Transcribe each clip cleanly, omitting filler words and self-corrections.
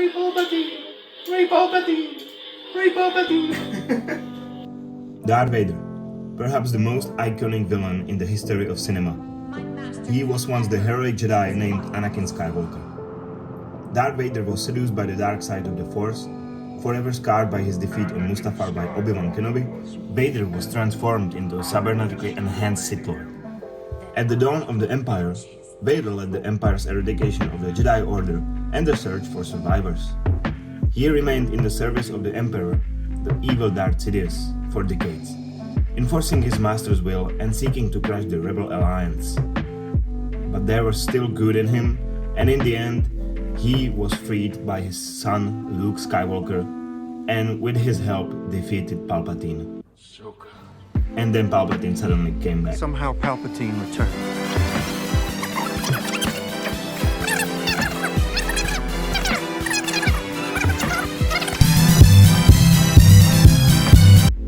Ray Palpatine! Ray Palpatine! Ray Palpatine! Darth Vader, perhaps the most iconic villain in the history of cinema. He was once the heroic Jedi named Anakin Skywalker. Darth Vader was seduced by the dark side of the Force. Forever scarred by his defeat on Mustafar by ObiWan Kenobi, Vader was transformed into a cybernetically enhanced Sith Lord. At the dawn of the Empire, Vader led the Empire's eradication of the Jedi Order and the search for survivors. He remained in the service of the Emperor, the evil Darth Sidious, for decades, enforcing his master's will and seeking to crush the Rebel Alliance. But there was still good in him, and in the end, he was freed by his son Luke Skywalker, and with his help defeated Palpatine. And then Palpatine suddenly came back. Somehow Palpatine returned.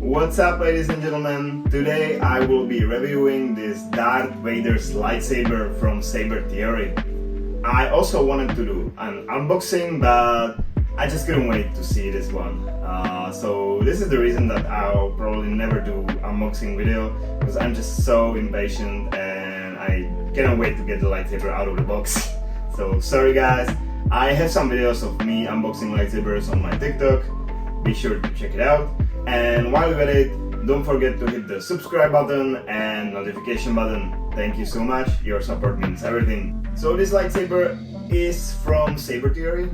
What's up, ladies and gentlemen? Today I will be reviewing this Darth Vader's lightsaber from Cyberterror. I also wanted to do an unboxing, but I just couldn't wait to see this one. So this is the reason that I'll probably never do unboxing video, because I'm just so impatient and I cannot wait to get the lightsaber out of the box. So sorry guys, I have some videos of me unboxing lightsabers on my TikTok. Be sure to check it out. And while you're at it, don't forget to hit the subscribe button and notification button. Thank you so much, your support means everything. So this lightsaber is from Cyberterror.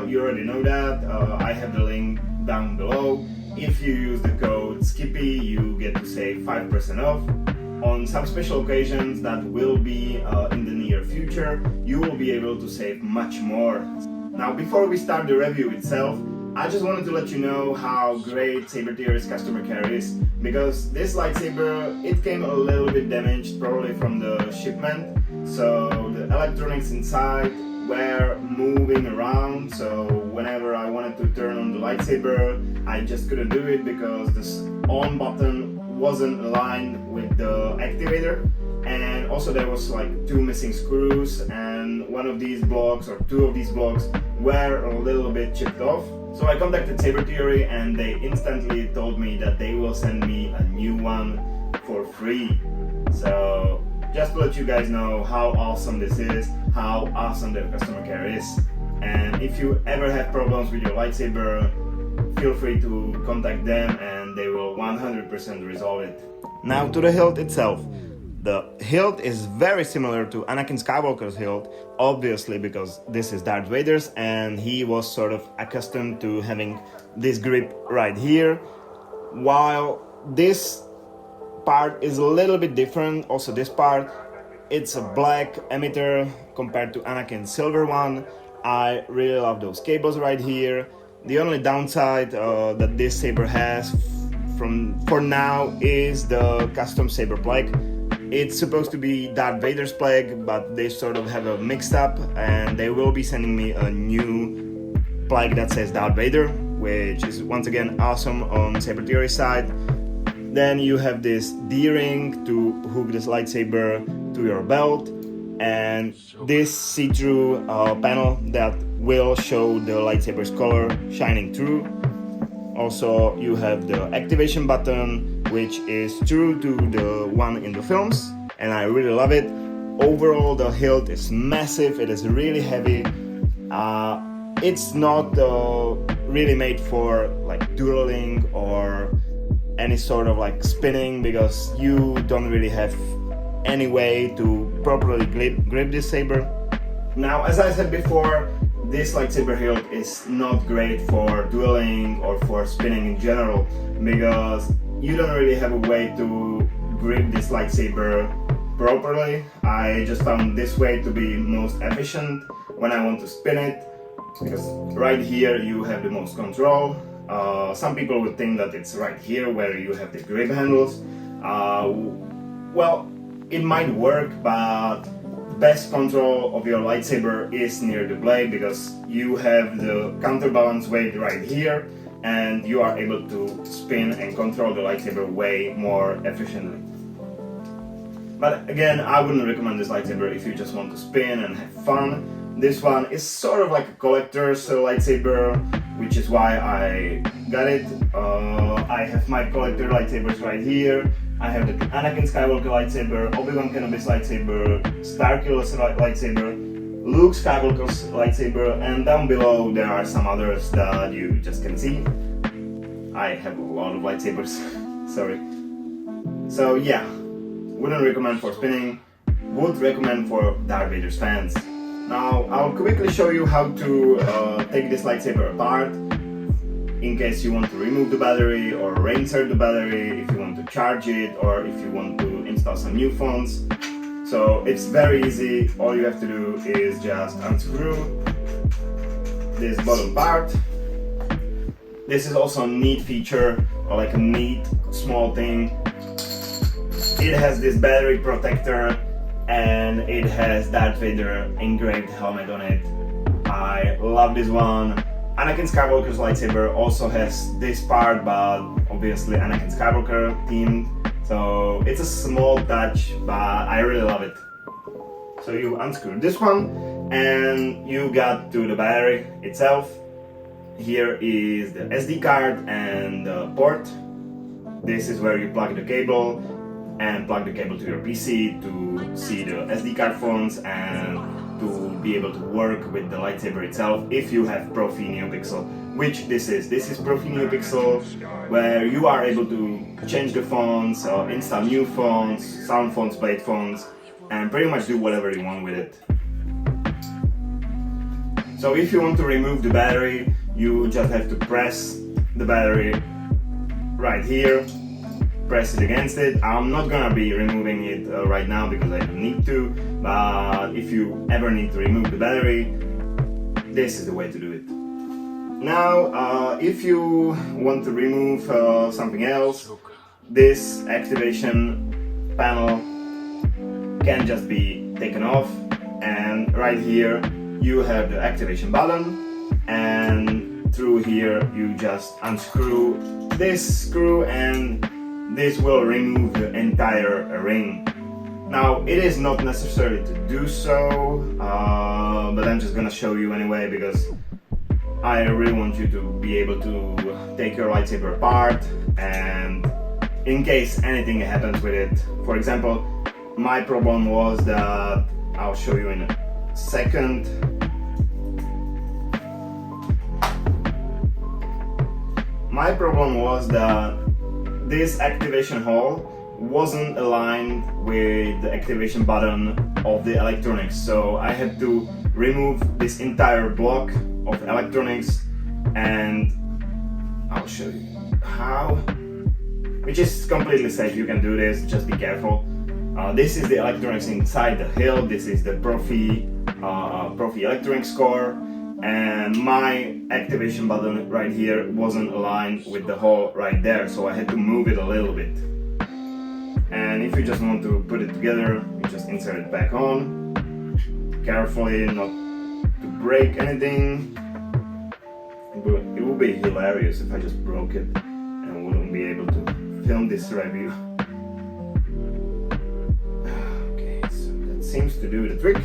You already know that. I have the link down below. If you use the code SKIPPY, you get to save 5% off. On some special occasions that will be in the near future, you will be able to save much more. Now, before we start the review itself, I just wanted to let you know how great Cyberterror's customer care is, because this lightsaber, it came a little bit damaged, probably from the shipment, so the electronics inside were moving around, so whenever I wanted to turn on the lightsaber, I just couldn't do it because this on button wasn't aligned with the activator, and also there was like 2 missing screws, and one of these blocks or 2 of these blocks were a little bit chipped off. So I contacted Cyberterror and they instantly told me that they will send me a new one for free. So just to let you guys know how awesome this is, how awesome their customer care is. And if you ever have problems with your lightsaber, feel free to contact them and they will 100% resolve it. Now to the hilt itself. The hilt is very similar to Anakin Skywalker's hilt, obviously because this is Darth Vader's and he was sort of accustomed to having this grip right here, while this part is a little bit different. Also this part, it's a black emitter compared to Anakin's silver one. I really love those cables right here. The only downside that this saber has for now is the custom saber plaque. It's supposed to be Darth Vader's plaque, but they sort of have a mixed up, and they will be sending me a new plaque that says Darth Vader, which is once again awesome on Cyberterror's side. Then you have this D-ring to hook this lightsaber to your belt, and this see-through panel that will show the lightsaber's color shining through. Also, you have the activation button, which is true to the one in the films, and I really love it. Overall, the hilt is massive, it is really heavy. It's not really made for like dueling or any sort of like spinning, because you don't really have any way to properly grip this saber. Now, as I said before, this lightsaber hilt is not great for dueling or for spinning in general, because you don't really have a way to grip this lightsaber properly. I just found this way to be most efficient when I want to spin it, because right here you have the most control. Some people would think that it's right here where you have the grip handles. Well, it might work, but best control of your lightsaber is near the blade, because you have the counterbalance weight right here and you are able to spin and control the lightsaber way more efficiently. But again, I wouldn't recommend this lightsaber if you just want to spin and have fun. This one is sort of like a collector's lightsaber, which is why I got it. I have my collector lightsabers right here. I have the Anakin Skywalker lightsaber, ObiWan Kenobi's lightsaber, Starkill's lightsaber, Luke Skywalker's lightsaber, and down below there are some others that you just can see. I have a lot of lightsabers, sorry. So yeah, wouldn't recommend for spinning, would recommend for Darth Vader's fans. Now I'll quickly show you how to take this lightsaber apart, in case you want to remove the battery or reinsert the battery, if you want to charge it, or if you want to install some new fonts. So it's very easy, all you have to do is just unscrew this bottom part. This is also a neat feature, or like a neat small thing. It has this battery protector and it has Darth Vader engraved helmet on it. I love this one. Anakin Skywalker's lightsaber also has this part, but obviously Anakin Skywalker themed. So it's a small touch, but I really love it. So you unscrew this one and you got to the battery itself. Here is the SD card and the port. This is where you plug the cable and plug the cable to your PC to see the SD card fonts and to be able to work with the lightsaber itself if you have Profi NeoPixel, which this is. This is Profi NeoPixel, where you are able to change the fonts, install new fonts, sound fonts, blade fonts, and pretty much do whatever you want with it. So if you want to remove the battery, you just have to press the battery right here, press it against it. I'm not gonna be removing it right now because I don't need to, but if you ever need to remove the battery, this is the way to do it. Now, if you want to remove something else, this activation panel can just be taken off, and right here you have the activation button, and through here you just unscrew this screw and this will remove the entire ring. Now it is not necessary to do so, but I'm just gonna show you anyway because I really want you to be able to take your lightsaber apart, and in case anything happens with it. For example, my problem was that, I'll show you in a second. My problem was that this activation hole wasn't aligned with the activation button of the electronics, so I had to remove this entire block of electronics, and I'll show you how, which is completely safe. You can do this, just be careful. This is the electronics inside the hilt. This is the Profi electronics core, and my activation button right here wasn't aligned with the hole right there, so I had to move it a little bit. And if you just want to put it together, you just insert it back on carefully, not to break anything. It would be hilarious if I just broke it and wouldn't be able to film this review. Okay, so that seems to do the trick.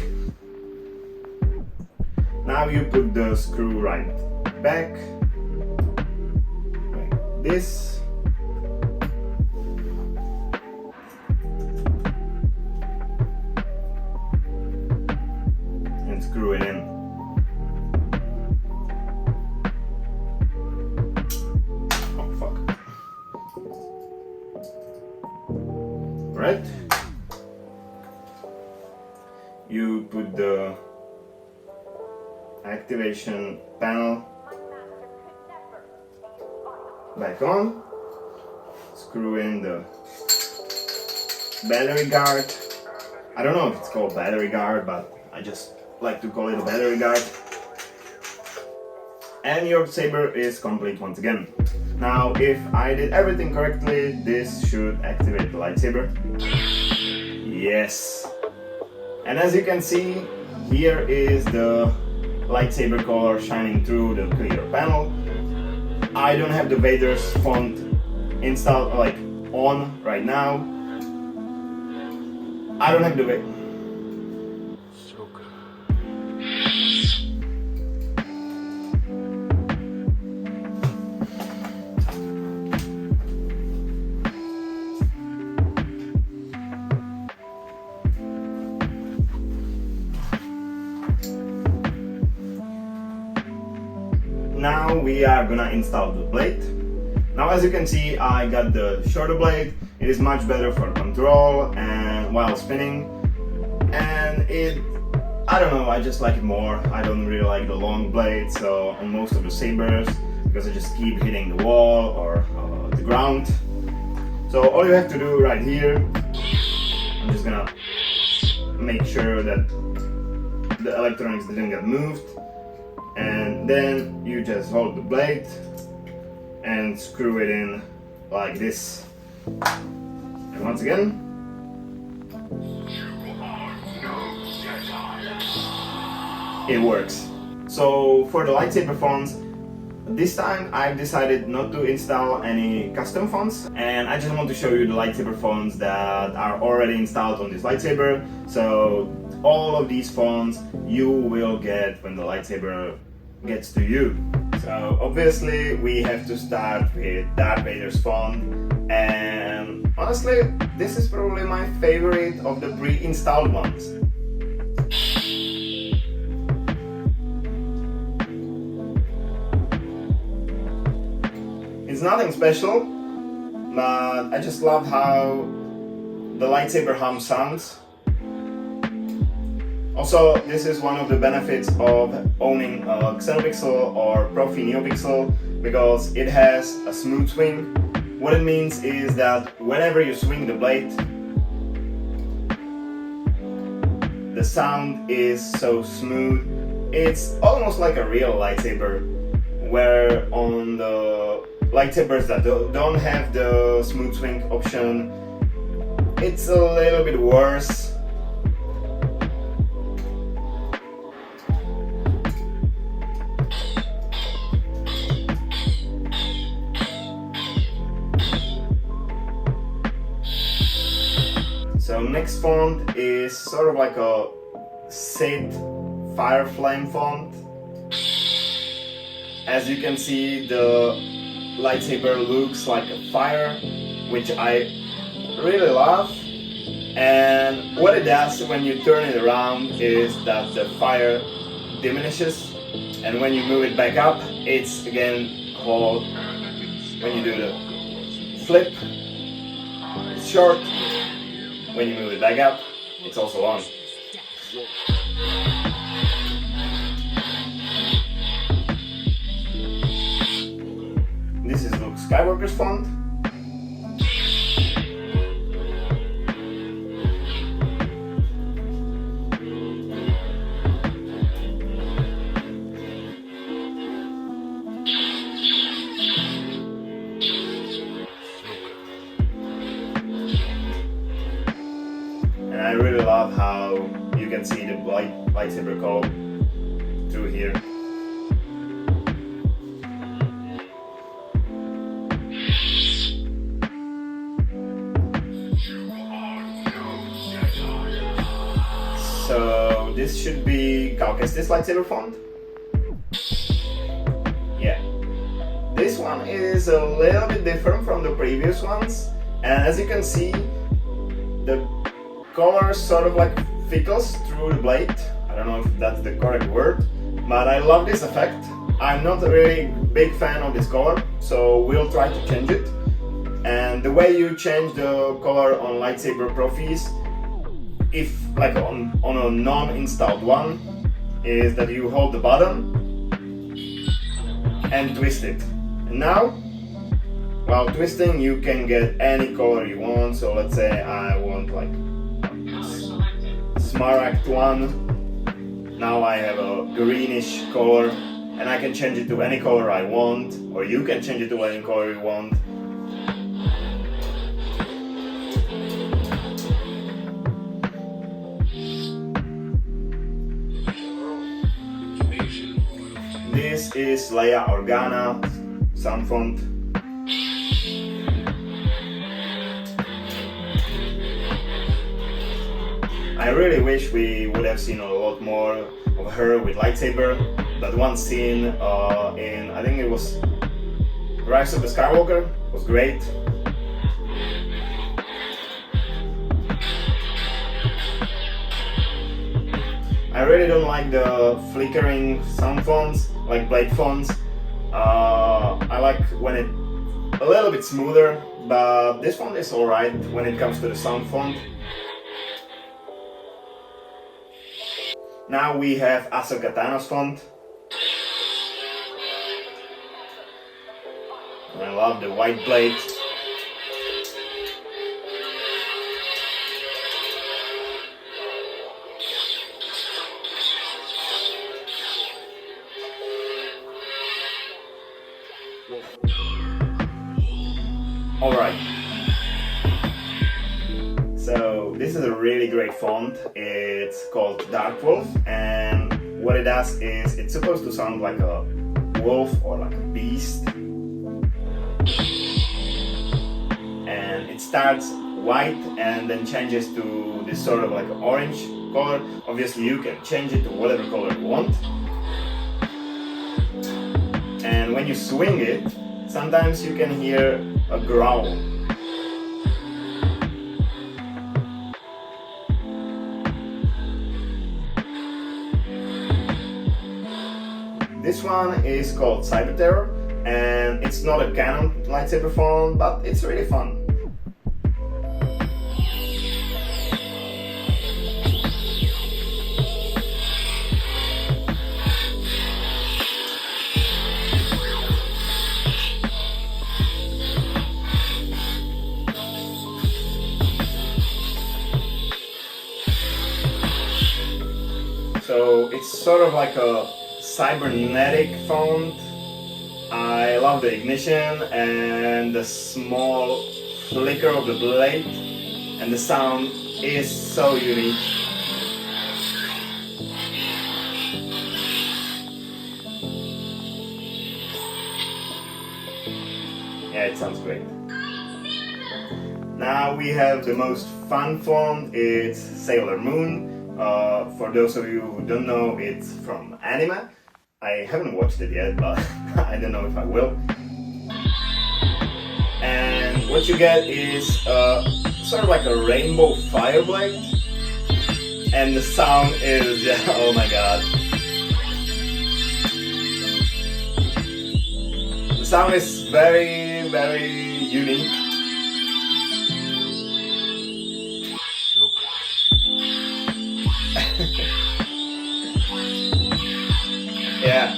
Now you put the screw right back, like this. And screw it in. Oh fuck. Right? You put the activation panel back on, screw in the battery guard. I don't know if it's called battery guard, but I just like to call it a battery guard. And your saber is complete once again. Now, if I did everything correctly, this should activate the lightsaber. Yes. And as you can see, here is the Lightsaber Color shining through the clear panel. I don't have the Vader's font installed, like on right now. I don't have the now we are gonna install the blade. Now as you can see, I got the shorter blade. It is much better for control and while spinning, and I don't know, I just like it more. I don't really like the long blade, so on most of the sabers, because I just keep hitting the wall or the ground. So all you have to do right here, I'm just gonna make sure that the electronics didn't get moved, and then you just hold the blade and screw it in like this. And once again, it works. So for the lightsaber fonts, this time I've decided not to install any custom fonts, and I just want to show you the lightsaber fonts that are already installed on this lightsaber. So all of these fonts you will get when the lightsaber gets to you. So obviously we have to start with Darth Vader's font, and honestly this is probably my favorite of the pre-installed ones. It's nothing special, but I just love how the lightsaber hum sounds. Also, this is one of the benefits of owning a Xenopixel or Profi NeoPixel, because it has a smooth swing. What it means is that whenever you swing the blade, the sound is so smooth. It's almost like a real lightsaber, where on the lightsabers that don't have the smooth swing option, it's a little bit worse. So next font is sort of like a Sith fire flame font. As you can see, the lightsaber looks like a fire, which I really love. And what it does when you turn it around is that the fire diminishes, and when you move it back up, it's again called, when you do the flip, it's short. When you move it back up, it's also long. This is Luke Skywalker's font. And I really love how you can see the lightsaber color through here. So this should be Cal Kestis lightsaber font. Yeah. This one is a little bit different from the previous ones, and as you can see, the color sort of like fickles through the blade. I don't know if that's the correct word, but I love this effect. I'm not a really big fan of this color, so we'll try to change it. And the way you change the color on lightsaber profis, if like on a non-installed one, is that you hold the button and twist it. And now, while twisting, you can get any color you want. So let's say I want like Smaragd one. Now I have a greenish color, and I can change it to any color I want, or you can change it to any color you want. This is Leia Organa sound font. I really wish we would have seen a lot more of her with lightsaber. That one scene in, I think it was Rise of the Skywalker, was great. I really don't like the flickering sound fonts, like blade fonts, I like when it a little bit smoother, but this font is alright when it comes to the sound font. Now we have Ahsoka-Tano's font. I love the white blade. Alright, so this is a really great font. It's called Darth Wolf, and what it does is it's supposed to sound like a wolf or like a beast. And it starts white and then changes to this sort of like orange color. Obviously you can change it to whatever color you want. And when you swing it, sometimes you can hear a growl. This one is called Cyberterror, and it's not a canon lightsaber font, but it's really fun. So it's sort of like a cybernetic font. I love the ignition and the small flicker of the blade, and the sound is so unique. Yeah, it sounds great. Now we have the most fun font. It's Sailor Moon. For those of you who don't know, it's from anime. I haven't watched it yet, but I don't know if I will. And what you get is sort of like a rainbow fire blade, and the sound is just, oh my god. The sound is very, very unique. Yeah.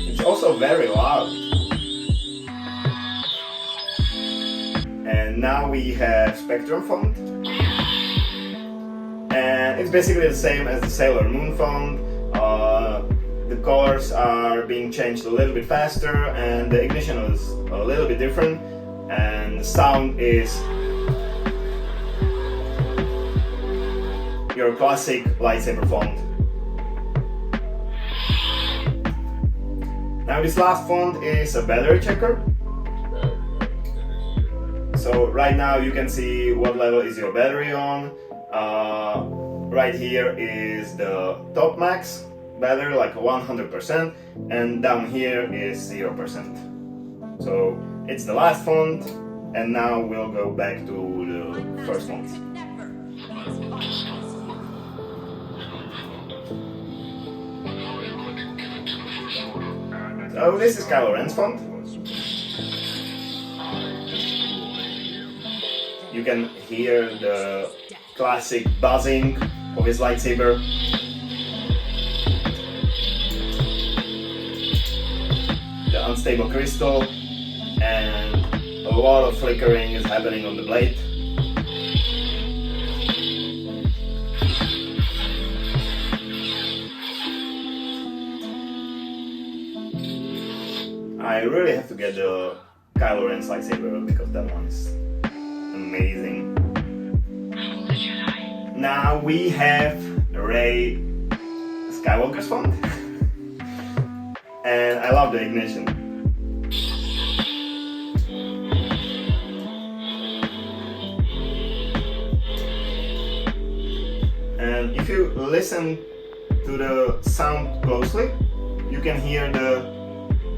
It's also very loud. And now we have Spectrum font. And it's basically the same as the Sailor Moon font. The colors are being changed a little bit faster, and the ignition is a little bit different, and the sound is your classic lightsaber font. Now this last font is a battery checker. So right now you can see what level is your battery on. Right here is the top max battery, like 100%, and down here is 0%. So it's the last font, and now we'll go back to the first font. So this is Kylo Ren's font. You can hear the classic buzzing of his lightsaber. The unstable crystal, and a lot of flickering is happening on the blade. I really have to get the Kylo Ren's lightsaber because that one is amazing. Now we have Rey Skywalker's font. And I love the ignition. And if you listen to the sound closely, you can hear the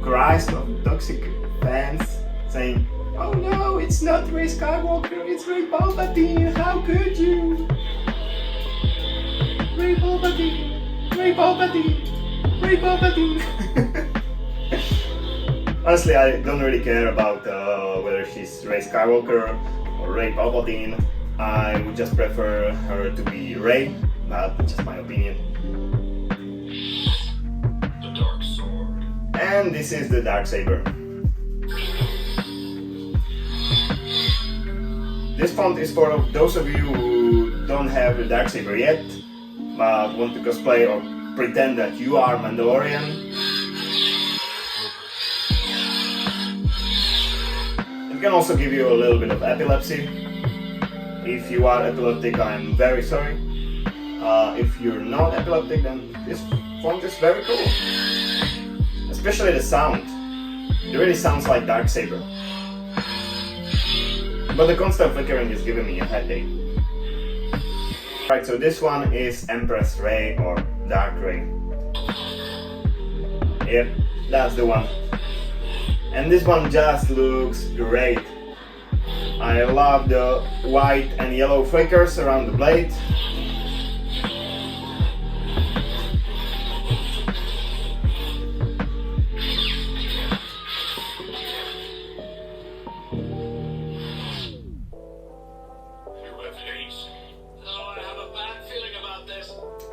cries of toxic fans saying, "Oh no, it's not Rey Skywalker, it's Rey Palpatine, how could you? Rey Palpatine, Rey Palpatine, Ray Palpatine! Honestly, I don't really care about whether she's Rey Skywalker or Ray Palpatine. I would just prefer her to be Rey, but that's just my opinion. The dark sword. And this is the Darksaber. This font is for those of you who don't have the Darksaber yet, but want to cosplay or pretend that you are Mandalorian. It can also give you a little bit of epilepsy. If you are epileptic, I'm very sorry. If you're not epileptic, then this font is very cool. Especially the sound. It really sounds like Darksaber. But the constant flickering is giving me a headache. Right, so this one is Empress Rey or Dark Rey. Yep, that's the one. And this one just looks great. I love the white and yellow flickers around the blade.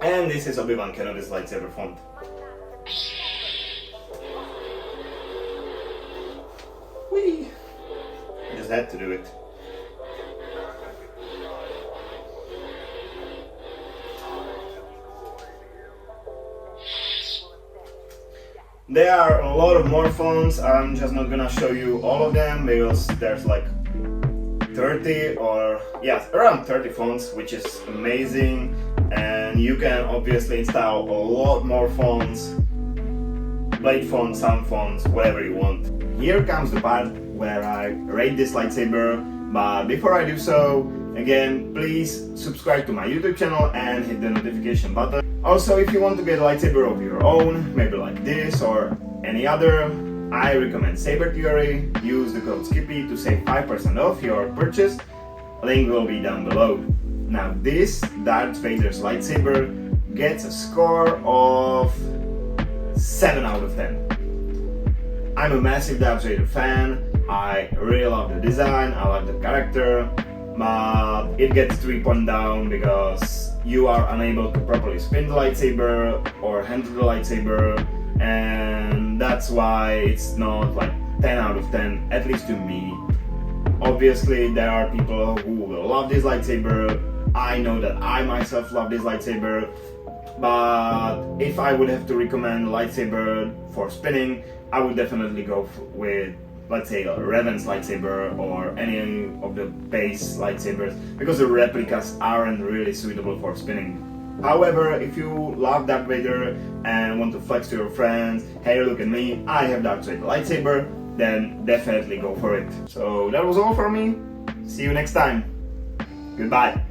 And this is ObiWan Kenobi's Lightsaber Font. Whee! I just had to do it. There are a lot of more fonts. I'm just not gonna show you all of them because there's like 30 or yeah, around 30 fonts, which is amazing. And you can obviously install a lot more fonts, blade fonts, sound fonts, whatever you want. Here comes the part where I rate this lightsaber, but before I do so, again, please subscribe to my YouTube channel and hit the notification button. Also, if you want to get a lightsaber of your own, maybe like this or any other, I recommend Saber Theory. Use the code SKIPPY to save 5% off your purchase. Link will be down below. Now this Darth Vader's lightsaber gets a score of 7 out of 10. I'm a massive Darth Vader fan. I really love the design, I love the character, but it gets 3 points down because you are unable to properly spin the lightsaber or handle the lightsaber, and that's why it's not like 10 out of 10, at least to me. Obviously there are people who will love this lightsaber. I know that I myself love this lightsaber, but if I would have to recommend a lightsaber for spinning, I would definitely go with, let's say, a Revan's lightsaber or any of the base lightsabers, because the replicas aren't really suitable for spinning. However, if you love Darth Vader and want to flex to your friends, hey look at me, I have Darth Vader lightsaber, then definitely go for it. So that was all from me. See you next time. Goodbye.